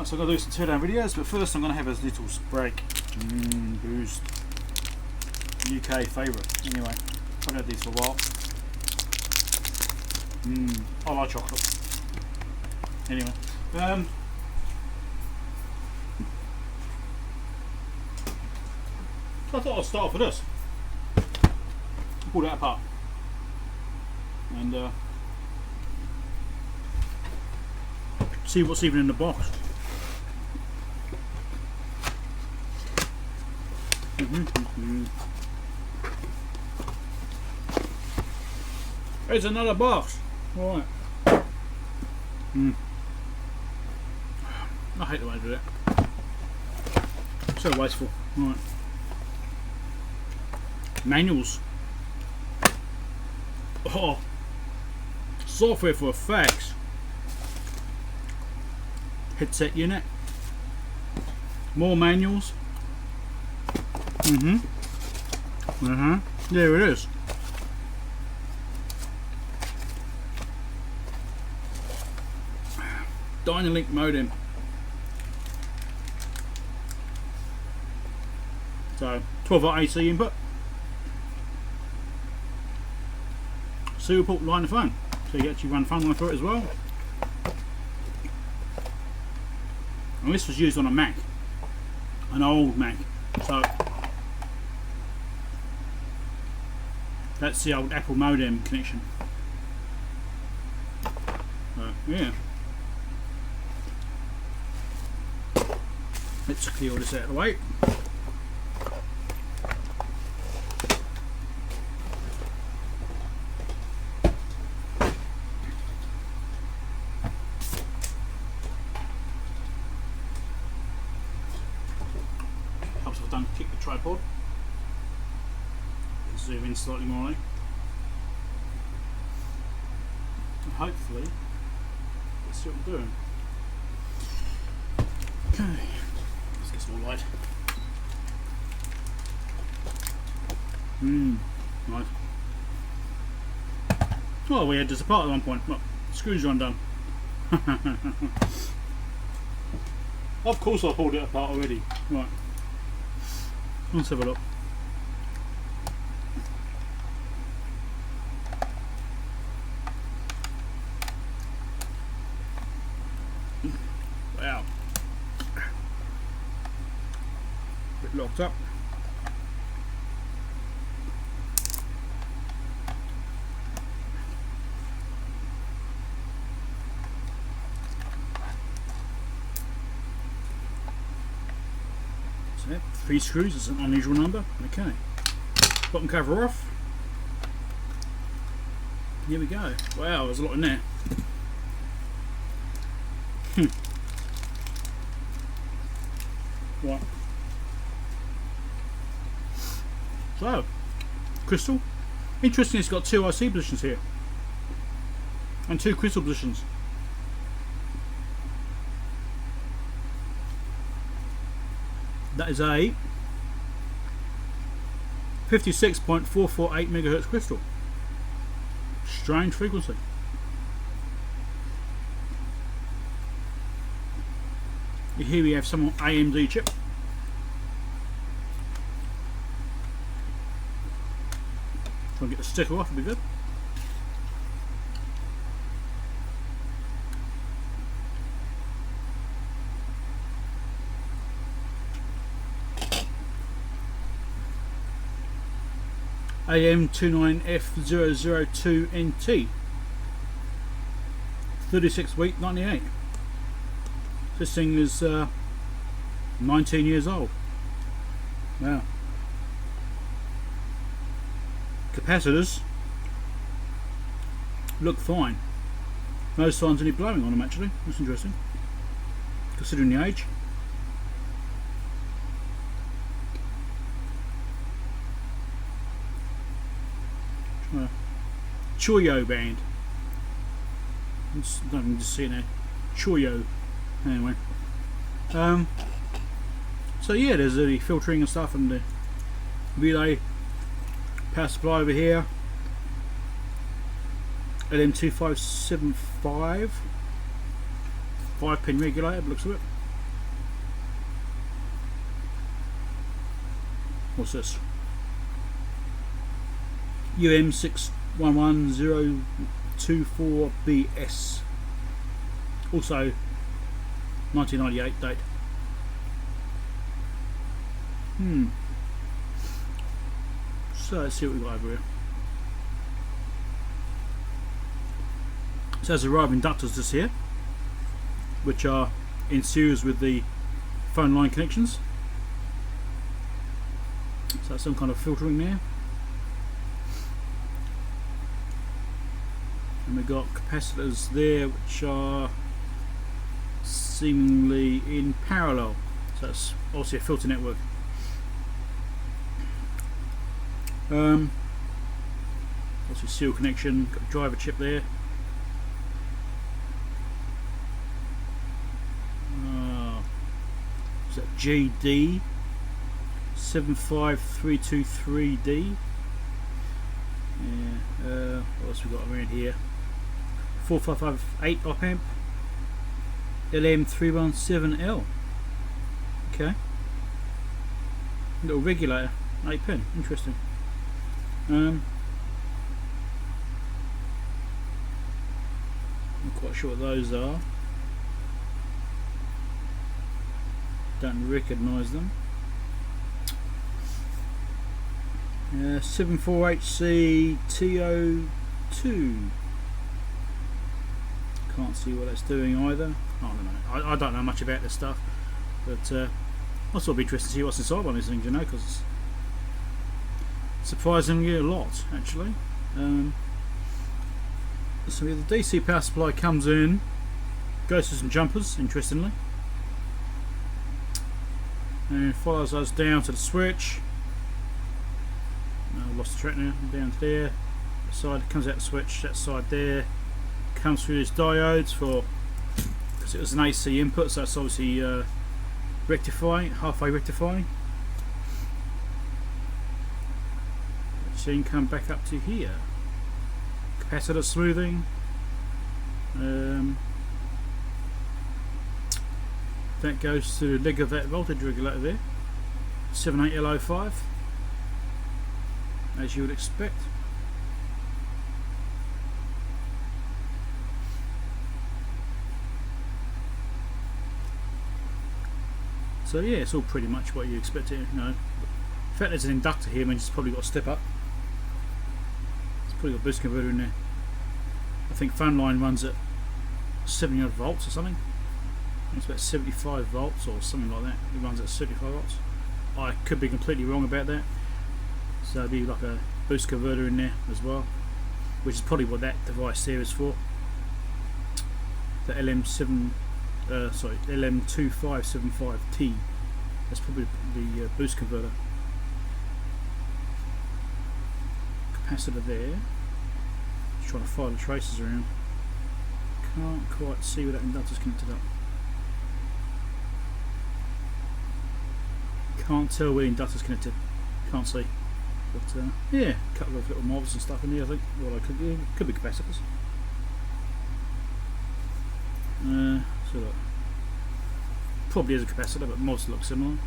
Right, so I'm going to do some teardown videos, but first I'm going to have a little break. Boost. UK favourite. Anyway, I've had these for a while. I like chocolate. Anyway. So I thought I'd start off with this. Pull that apart. And see what's even in the box. There's another box. Alright. I hate the way I do that. So wasteful. Right. Manuals. Oh. Software for effects. Headset unit. More manuals. There it is. Dynalink modem. So 12-volt AC input. Serial port line of phone. So you actually run phone line through it as well. And this was used on a Mac. An old Mac. So that's the old Apple modem connection. Yeah. Let's clear all this out of the way. Helps if I don't kick the tripod. Zoom in slightly more on it. And hopefully, let's see what I'm doing. Okay. Let's get some more light. Right. Well, we had this apart at one point. Well, screws are undone. Of course I pulled it apart already. Right. Let's have a look. Wow. Bit locked up. So 3 screws is an unusual number. Okay. Bottom cover off. Here we go. Wow, there's a lot in there. Right. So, crystal. Interesting, it's got 2 IC positions here. And 2 crystal positions. That is a 56.448 megahertz crystal. Strange frequency. Here we have some AMD chip. Try and get the sticker off, would be good. AM29F002NT 36 week 98. This thing is 19 years old. Wow. Capacitors look fine. No signs of any blowing on them actually. That's interesting, considering the age. Choyo band. I don't just see it now. Choyo. Anyway. So yeah, there's the filtering and stuff, and the relay power supply over here. LM2575 5-pin regulator, looks of it. What's this? UM611024BS. Also 1998 date. So let's see what we've got over here. So there's a row of inductors just here, which are in series with the phone line connections. So that's some kind of filtering there. And we've got capacitors there which are seemingly in parallel. So that's obviously a filter network. Obviously serial connection, got a driver chip there. Is that GD 75323D? Yeah. What else we got around here? 4558 op amp. LM317L. Okay. Little regulator, 8 pin. Interesting. I'm not quite sure what those are. Don't recognise them. 74HC-TO2. Can't see what that's doing either. I don't know. I don't know much about this stuff, but I thought it'd be interesting to see what's inside one of these things, you know, because it's surprisingly a lot, actually. So the DC power supply comes in, goes to some jumpers, interestingly, and follows us down to the switch. I've lost the track now. Down to there. That side comes out the switch. That side there comes through these diodes for, because it was an AC input, so it's obviously rectifying, halfway rectifying. Which then come back up to here. Capacitor smoothing. That goes to the leg of that voltage regulator there. 78L05. As you would expect. So yeah, it's all pretty much what you expect it, you know. The fact there's an inductor here means it's probably got a step up. It's probably got a boost converter in there. I think phone line runs at 70 odd volts or something. It's about 75 volts or something like that. It runs at 75 volts. I could be completely wrong about that. So there'll be like a boost converter in there as well, which is probably what that device there is for. The LM2575T. That's probably the boost converter. Capacitor there. Just trying to follow the traces around. Can't quite see where that inductor's connected up. Can't tell where the inductor's connected. Can't see. But yeah, a couple of little mobs and stuff in there, I think. Well, could be capacitors. So look, probably is a capacitor, but mobs look similar.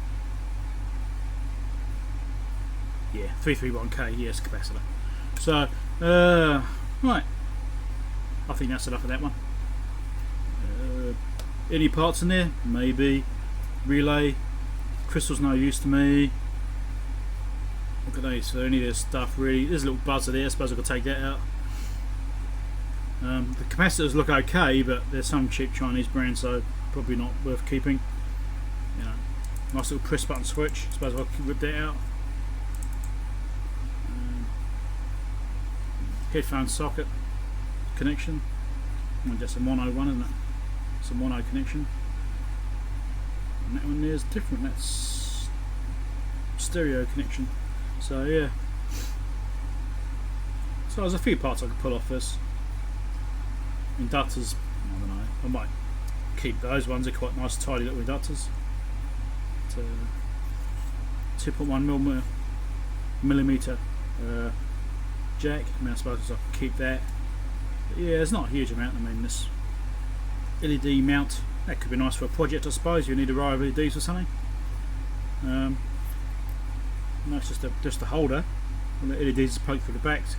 Yeah, 331K, yes, capacitor. So, right. I think that's enough of that one. Any parts in there? Maybe. Relay. Crystal's no use to me. Look at these, so any of this stuff really. There's a little buzzer there, I suppose I could take that out. The capacitors look okay, but there's some cheap Chinese brand, so probably not worth keeping. You know, nice little press button switch, I suppose I could rip that out. Headphone socket connection. Well, that's a mono one, isn't it? It's a mono connection. And that one there's different, that's stereo connection. So yeah. So there's a few parts I could pull off this. Inductors, I don't know, I might keep those ones, they're quite nice tidy little inductors. 2.1 millimeter jack, I mean I suppose I could keep that. But yeah, it's not a huge amount. I mean this LED mount, that could be nice for a project I suppose, you need a row of LEDs or something. No, it's just a holder, and the LEDs poke through the backs.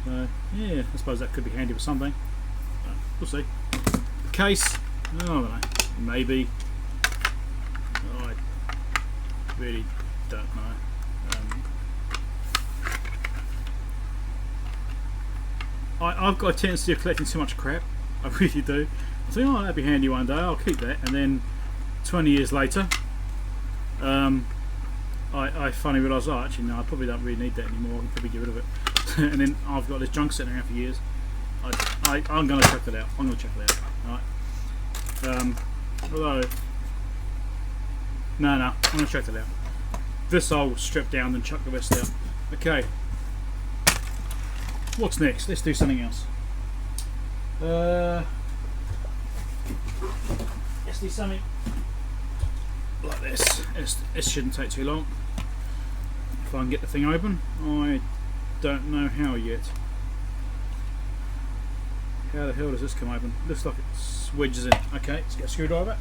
So yeah, I suppose that could be handy for something. We'll see. The case, I don't know, maybe. I really don't know. I've got a tendency of collecting too much crap. I really do. I think, oh, that'd be handy one day. I'll keep that, and then 20 years later, I finally realise, oh, actually no, I probably don't really need that anymore. I can probably get rid of it. And then I've got this junk sitting around for years. I'm going to check that out. I'm going to check that out. Alright. Although, no, I'm going to check that out. This I'll strip down and chuck the rest out. Okay. What's next? Let's do something else. Let's do something like this. It shouldn't take too long. If I can get the thing open. I don't know how yet. How the hell does this come open? Looks like it wedges in. Okay, let's get a screwdriver.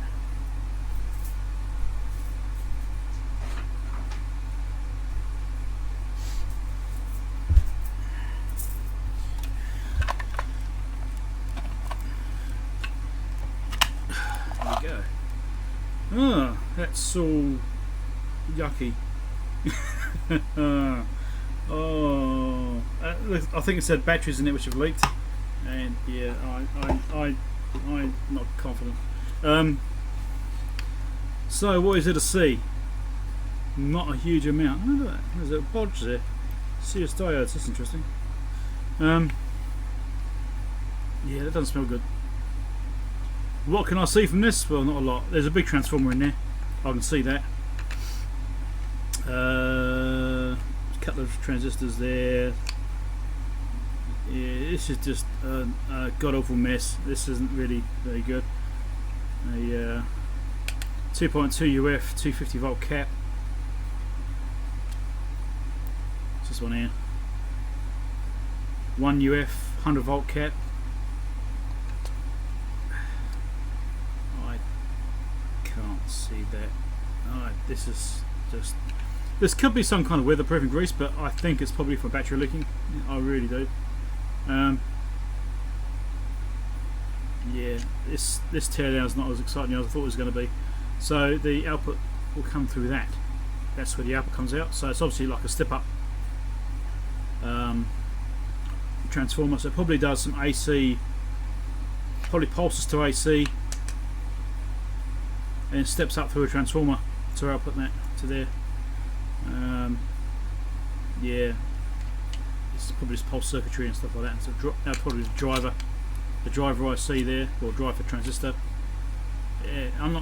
There we go. Ah, that's all yucky. Oh, I think it said batteries in it which have leaked, and yeah, I'm not confident. So what is it to see? Not a huge amount. Oh, look at that. There's a bodge there. Serious diodes. That's interesting. Yeah, that doesn't smell good. What can I see from this? Well, not a lot. There's a big transformer in there. I can see that. A couple of transistors there. Yeah, this is just a god awful mess. This isn't really very good. A 2.2 UF 250 volt cap. It's this one here. 1 UF 100 volt cap. I can't see that. This is just. This could be some kind of weatherproofing grease, but I think it's probably for battery leaking. I really do. Yeah, this teardown is not as exciting as I thought it was going to be. So the output will come through that. That's where the output comes out. So it's obviously like a step up transformer. So it probably does some AC, probably pulses to AC, and it steps up through a transformer to output that to there. Yeah, it's probably just pulse circuitry and stuff like that. So probably the driver I see there, or driver transistor. Yeah, I'm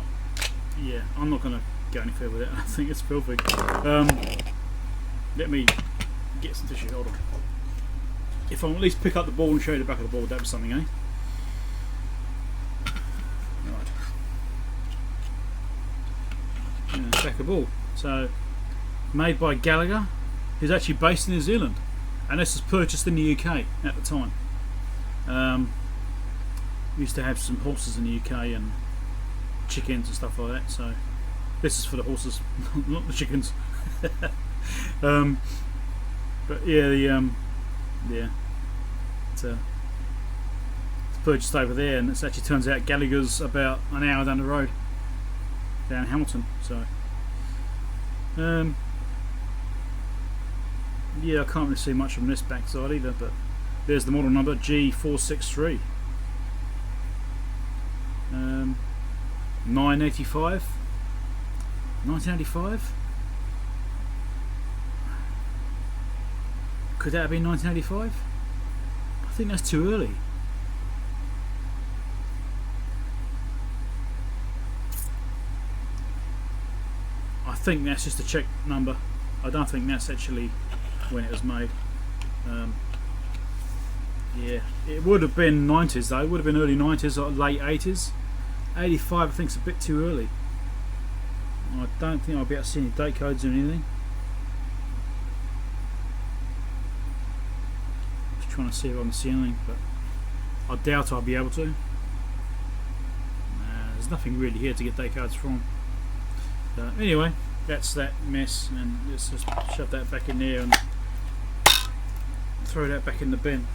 not going to go any further with it. I think it's filthy. Let me get some tissue. Hold on. If I at least pick up the ball and show you the back of the ball, that'd be something, eh? Right. Yeah, back of the ball. So, made by Gallagher, who's actually based in New Zealand, and this was purchased in the UK at the time. We used to have some horses in the UK and chickens and stuff like that, so this is for the horses, not the chickens. But yeah, it's purchased over there, and it actually turns out Gallagher's about an hour down the road, down Hamilton. So yeah, I can't really see much from this backside either, but there's the model number G463. 985, 1985. Could that have been 1985? I think that's too early. I think that's just a check number. I don't think that's actually when it was made. Yeah, it would have been 90s though. It would have been early 90s or late 80s. 85 I think is a bit too early. I don't think I'll be able to see any date codes or anything. Just trying to see if I can see anything, but I doubt I'll be able to. There's nothing really here to get date codes from. Anyway, that's that mess, and let's just shove that back in there and throw that back in the bin.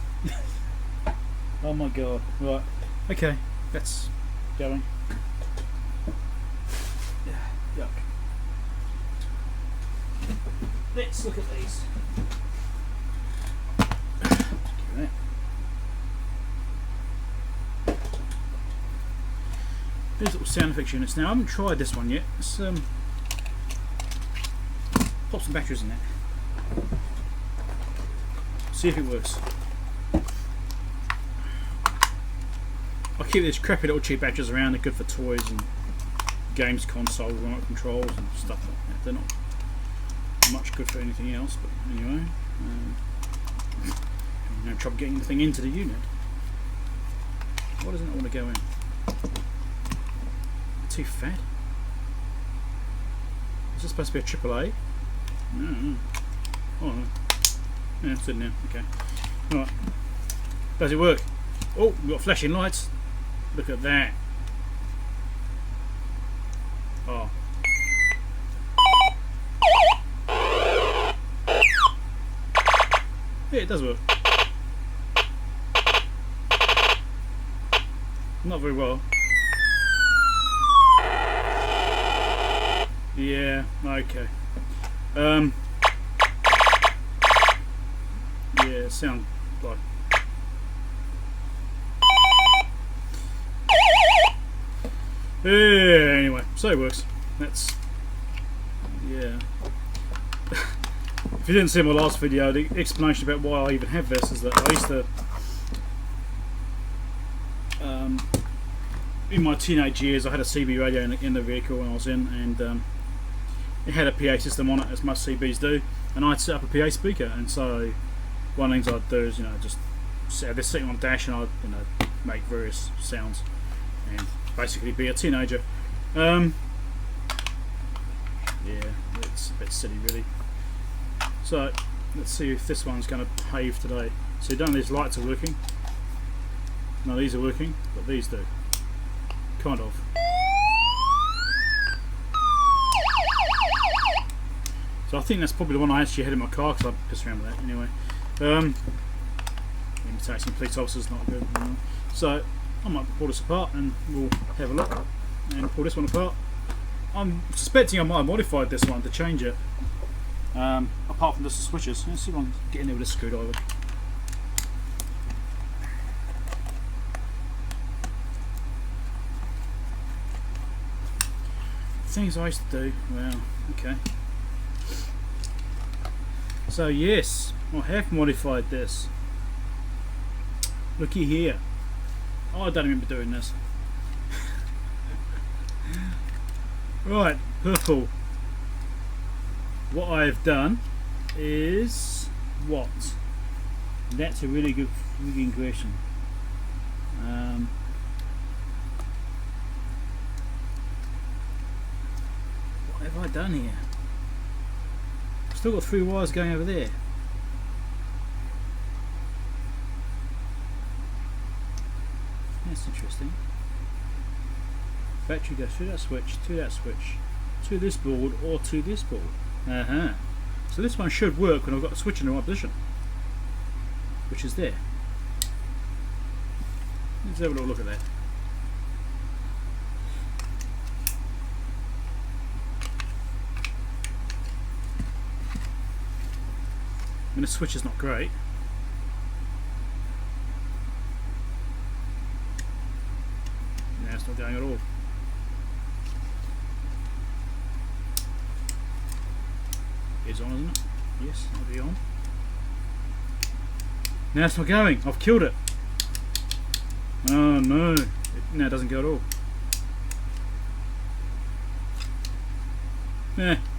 Oh my god. Right, okay, that's going. Yuck. Let's look at these. These little sound effects units. Now I haven't tried this one yet. Let's pop some batteries in there. See if it works. I keep these crappy little cheap batteries around. They're good for toys and games console, remote controls and stuff like that. They're not much good for anything else, but anyway. No trouble getting the thing into the unit. Why doesn't it want to go in? Too fat? Is this supposed to be a AAA? No. Oh no. Yeah, it's in there. Okay. Alright. Does it work? Oh, we've got flashing lights. Look at that. Oh. Yeah, it does work. Not very well. Yeah, okay. Yeah, sound like anyway, so it works. That's yeah. If you didn't see my last video, the explanation about why I even have this is that I used to in my teenage years I had a CB radio in the vehicle when I was in, and it had a PA system on it, as most CBs do, and I'd set up a PA speaker, and so one of the things I'd do is, just have this sitting on the dash, and I'd make various sounds and basically be a teenager. Yeah, it's a bit silly really. So let's see if this one's going to behave today. So none of these lights are working. No, these are working, but these do. Kind of. So I think that's probably the one I actually had in my car, because I pissed around with that anyway. Imitating police officers not good. So I might pull this apart and we'll have a look and pull this one apart. I'm suspecting I might have modified this one to change it. Apart from just the switches. Let's see if I can get in there with a screwdriver. Things I used to do. Well, okay. So yes, I have modified this. Looky here. Oh, I don't remember doing this. Right, purple. What I've done is what? That's a really good frigging question. What have I done here? Still got 3 wires going over there. That's interesting. Battery goes through that switch, to that switch, to this board, or to this board. So this one should work when I've got the switch in the right position, which is there. Let's have a little look at that. I mean, the switch is not great. Now it's not going at all. It's on, isn't it? Yes, it'll be on. Now it's not going. I've killed it. Oh no. Now it doesn't go at all.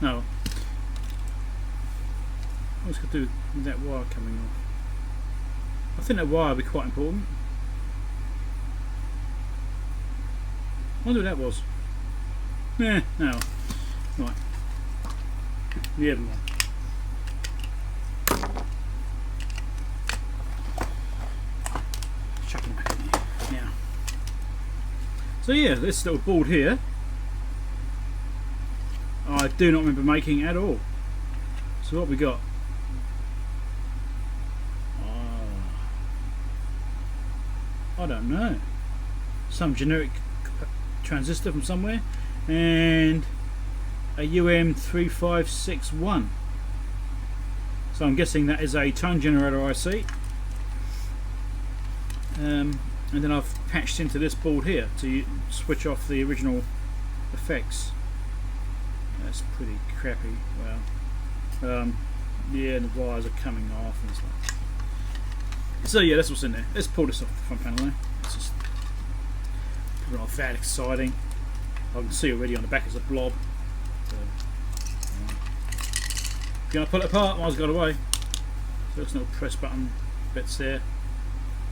No. What's going to do with that wire coming off? I think that wire will be quite important. I wonder what that was. No. Right. The other one. Chuck him back in there. Now. So yeah, this little board here, I do not remember making at all. So what we got? I don't know. Some generic transistor from somewhere, and a UM3561. So I'm guessing that is a tone generator IC. And then I've patched into this board here to switch off the original effects. That's pretty crappy. Well, yeah, the wires are coming off and stuff. So yeah, that's what's in there. Let's pull this off the front panel there. It's just not that exciting. I can see already on the back is a blob. So, gonna pull it apart while it's got away. So there's no press button bits there.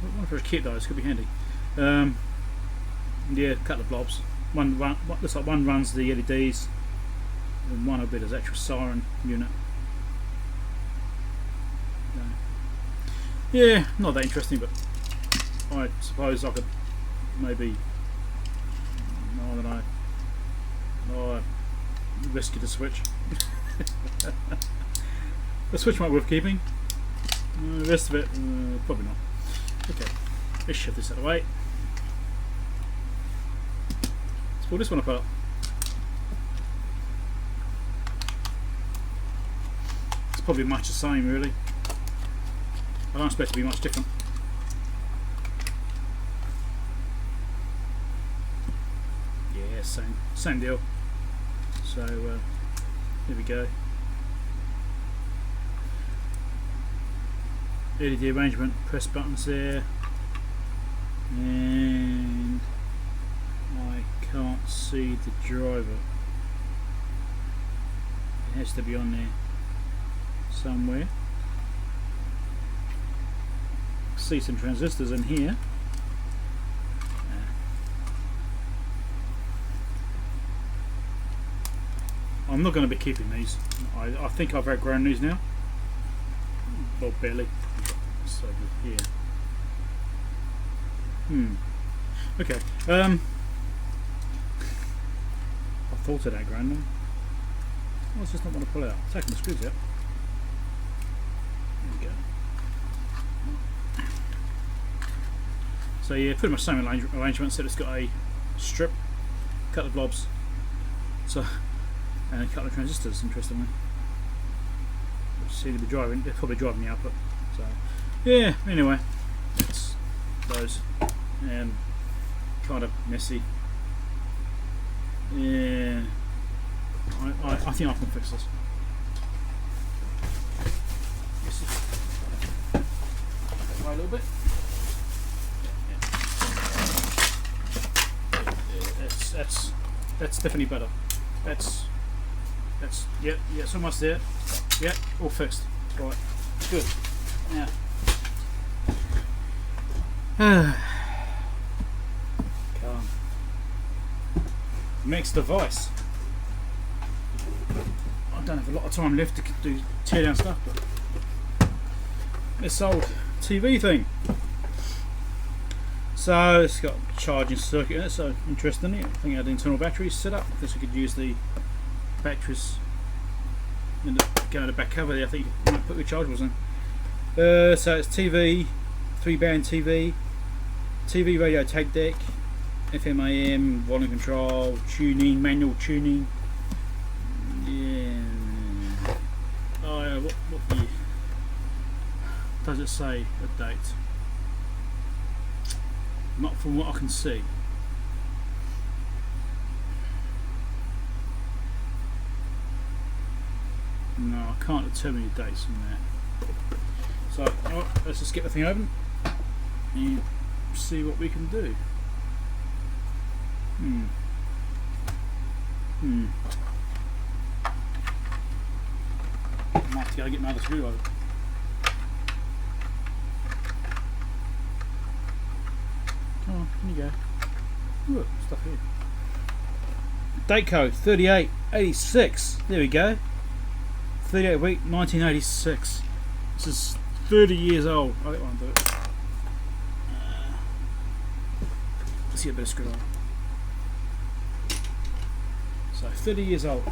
I wonder if it's cute though, this could be handy. Yeah, a couple of blobs. One looks like one runs the LEDs, and one will be the actual siren unit. Yeah, not that interesting, but I suppose I could maybe, I don't know, risky to switch. The switch might be worth keeping. The rest of it, probably not. Okay, let's shove this out of the way. Let's pull this one apart. It's probably much the same, really. I don't expect it to be much different. Yeah, same deal. So here we go. LED arrangement, press buttons there, and I can't see the driver. It has to be on there somewhere. See some transistors in here. I'm not going to be keeping these. I think I've outgrown these now. Well, barely. It's over here. Okay. I thought I'd outgrown them. I just not want to pull it out. Taking the screws out. There we go. So yeah, pretty much same arrangement. So it's got a strip, a couple of blobs, so and a couple of transistors. Interestingly, which seem to be driving. They're probably driving the output. So yeah. Anyway, that's those. Kind of messy. Yeah. I think I can fix this. Wait a little bit. That's definitely better. That's yeah, it's almost there. Yeah, all fixed. Right, good. Now, calm. Next device. I don't have a lot of time left to do teardown stuff, but this old TV thing. So it's got a charging circuit in it, so interestingly, I think it had internal batteries set up. I guess we could use the batteries in the, go to the back cover there. I think you might put the chargeables in. So it's TV, 3-band TV, TV radio tape deck, FM AM, volume control, tuning, manual tuning. Yeah. Oh yeah, what year? Does it say a date? Not from what I can see. No, I can't determine the dates from that. So, let's just get the thing open and see what we can do. I might have to go get another screwdriver. Come on, in you go. Look, stuff here. Date code 3886. There we go. 38 week 1986. This is 30 years old. I don't want to do it. Let's get a bit of screwdriver. So 30 years old.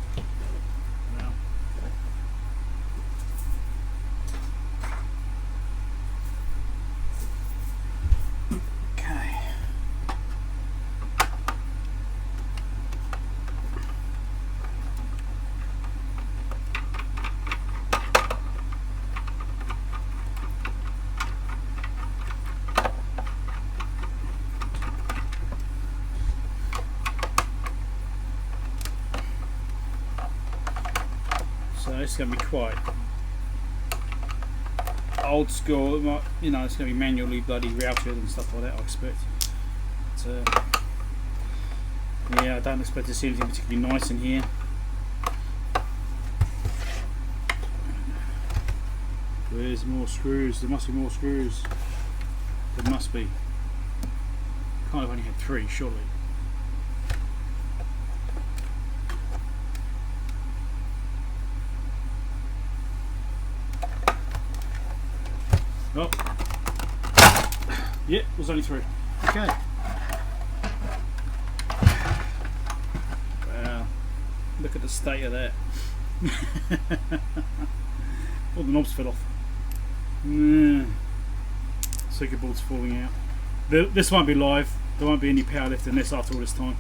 it's going to be quite old school. It might, you know, it's going to be manually bloody routed and stuff like that, I expect. But, yeah, I don't expect to see anything particularly nice in here. Where's more screws? There must be more screws. There must be. Can't have only had 3, surely. Oh. Yeah, it was only 3. Okay. Wow. Look at the state of that. All the knobs fell off. Circuit board's falling out. This won't be live. There won't be any power left in this after all this time.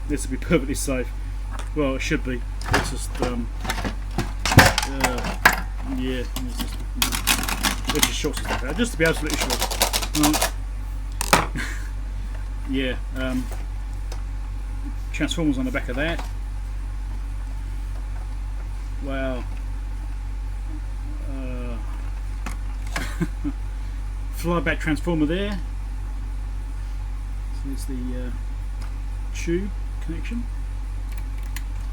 This will be perfectly safe. Well, it should be. It's just yeah. Let's just short stuff out, just to be absolutely sure. Yeah. Transformers on the back of that. Wow. Flyback transformer there. So there's the tube connection.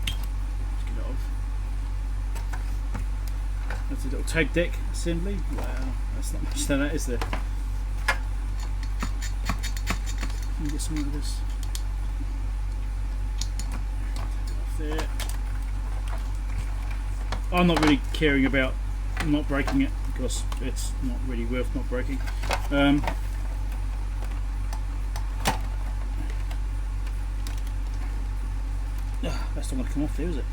Let's get it off. That's a little tag deck assembly. Wow, that's not much to that, is there? Let me get some of this. Off there. I'm not really caring about not breaking it because it's not really worth not breaking. That's not going to come off there, is it?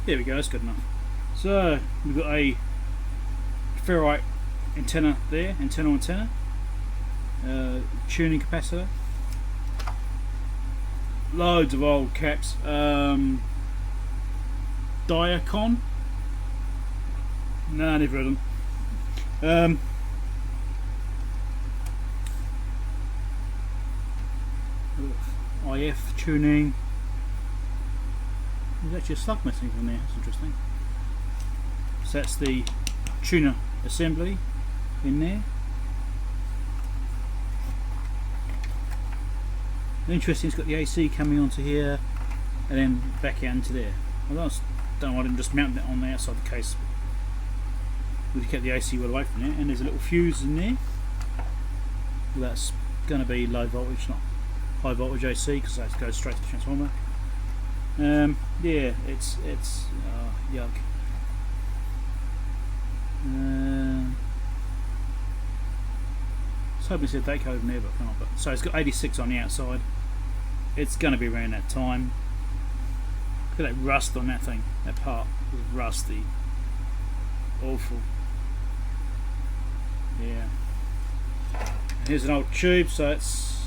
There we go, that's good enough. So we've got a ferrite antenna there, antenna, tuning capacitor, loads of old caps, Diacon, no, never heard of them. IF tuning. There's actually a slug missing from there, that's interesting. So that's the tuner assembly in there. Interesting, it's got the AC coming onto here and then back out into there. I don't know why I didn't just mount it on the outside of the case. We've kept the AC well away from it, and there's a little fuse in there. Well, that's going to be low voltage, not high voltage AC, because that goes straight to the transformer. Yeah, it's yuck. I was hoping to see a date code in there, but I can't. But so it's got 86 on the outside. It's going to be around that time. Look at that rust on that thing. That part was rusty. Awful. Yeah. Here's an old tube, so it's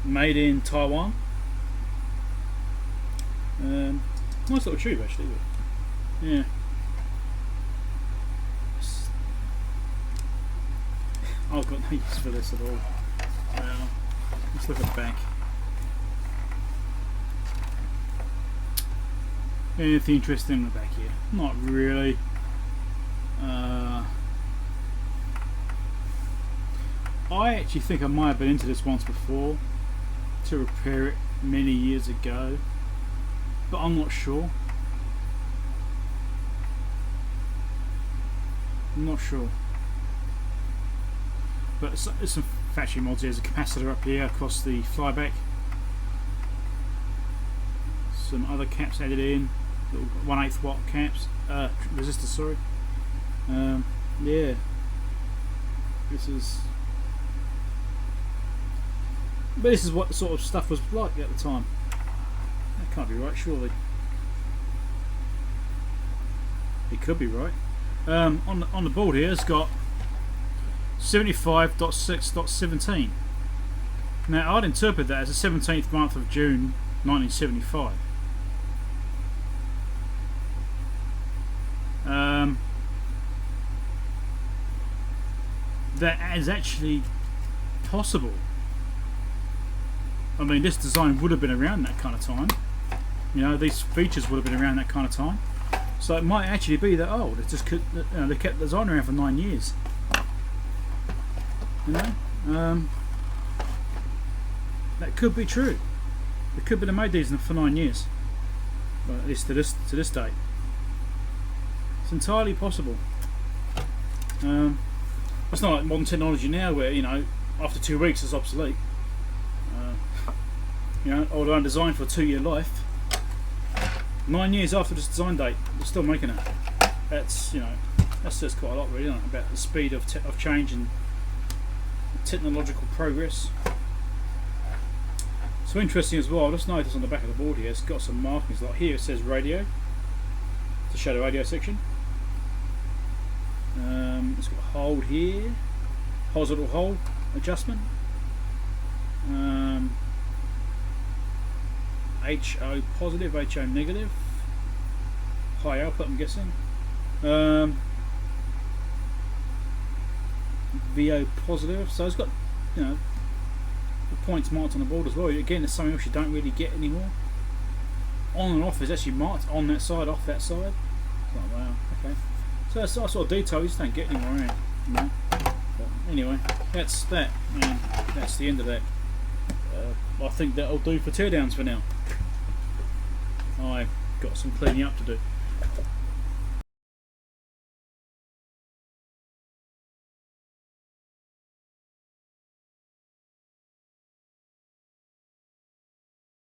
made in Taiwan. Nice little tube actually. But yeah. I've got no use for this at all. Well, let's look at the back. Anything interesting in the back here? Not really. I actually think I might have been into this once before to repair it many years ago, but I'm not sure. I'm not sure. But it's some factory mods. There's a capacitor up here across the flyback. Some other caps added in, little 1/8 watt caps, resistors, sorry. Yeah, this is what the sort of stuff was like at the time. That can't be right, surely. It could be right. On the board here, it's got 75.6.17. Now I'd interpret that as the 17th month of June 1975. That is actually possible. I mean, this design would have been around that kind of time. You know, these features would have been around that kind of time. So it might actually be that old. It's just, you know, they kept the design around for 9 years. You know, that could be true. It could be they made these for 9 years, well, at least to this date. It's entirely possible. It's not like modern technology now, where, you know, after 2 weeks it's obsolete. You know, although I'm designed for a 2-year life, 9 years after this design date, we're still making it. That's, you know, that says quite a lot, really, isn't it, about the speed of change and technological progress. So interesting as well, I just noticed on the back of the board here, it's got some markings. Like here it says radio, to show the radio section. It's got a hold here, horizontal hold adjustment. HO positive, HO negative, high output I'm guessing. VO positive, so it's got, you know, the points marked on the board as well. Again, it's something else you don't really get anymore. On and off is actually marked on that side, off that side. It's like, wow, okay. So that's that sort of detail you just don't get anymore, right? You know? But anyway, that's that, and that's the end of that. I think that'll do for teardowns for now. I've got some cleaning up to do.